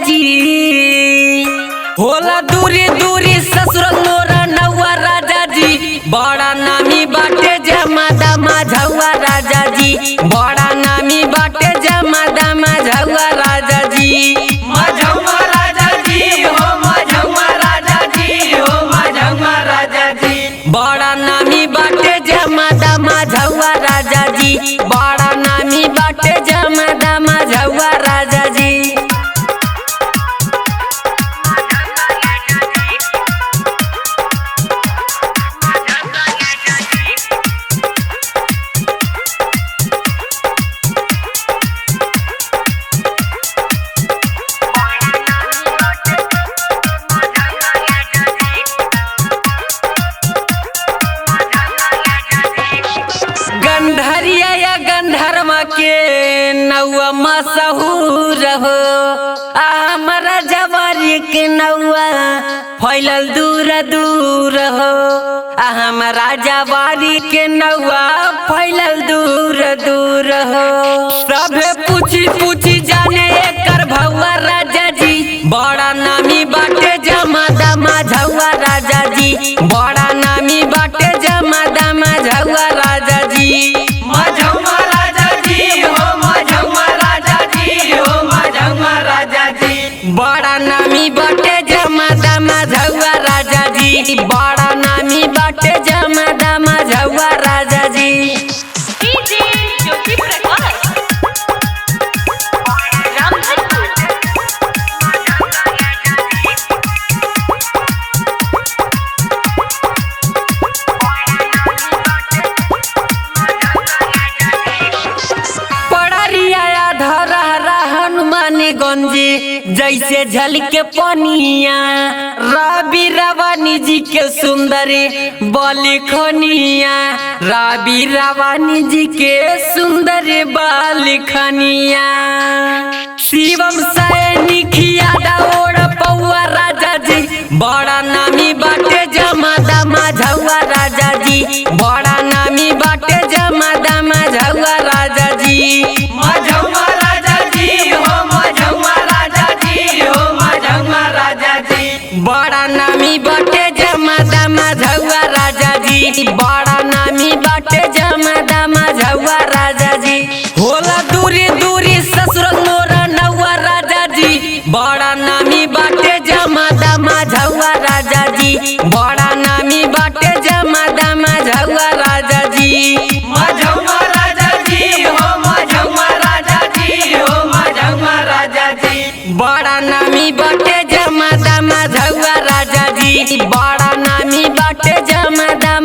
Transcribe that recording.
जी। होला दूरी दूरी ससुर मोरा नौवा राजा जी। बड़ा नामी बाटे जमादा माझौवा राजा जी। बड़ा नामी बाटे जमादा माझौवा राजा जी। माझौवा राजा जी हो, माझौवा राजा जी हो, माझौवा राजा जी। बड़ा नामी बाटे जमादा माझौवा राजा जी। बड़ा नामी बाटे जमादा माझौवा राजा जी। गंधरिया या गंधर्वा के नौवा मशहूर हो। हमारा जवारी के नौवा फैलल दूर दूर हो। हमारा जवारी के नौवा फैलल दूर दूर हो। सभे पूछी पूछी जाने एकर भौवा राजा जी। बड़ा नामी बाटे जमादा माझौवा राजा जी। बड़ा नामी बाटे जमादा माझौवा राजा जी। माझौवा राजा जी हो, माझौवा राजा जी हो, माझौवा राजा जी। बड़ा नामी बाटे जमादा माझौवा राजा जी। बड़ा नामी बाटे जमादा माझौवा राजा जी। गंजी जैसे झलके पनिया। रवि रवानी जी के सुंदरी बालिखनिया। रवि रवानी जी के सुंदरी बालिखनिया। शिवम सैनिक यादव ओढ़ पौआ राजा जी। बड़ा नामी बाटे जमादा माझौवा राजा जी। बड़ा नामी बाटे जमादा माझौवा राजा जी। माझौवा राजा जी हो, माझौवा राजा जी हो, माझौवा राजा जी। बड़ा नामी बाटे जमादा माझौवा राजा जी। बड़ा नामी बाटे जमादा माझौवा राजा जी। होला दूरी दूरी ससुर मोरा नौवा राजा जी। बड़ा नामी बाटे जमादा माझौवा राजा जी। बड़ा नामी बाटे जमादा माझौवा राजा जी। माझौवा राजा जी हो, माझौवा राजा जी हो, माझौवा राजा जी। बड़ा नामी बाटे जमादा माझौवा राजा जी। बड़ा नामी बाटे जमादा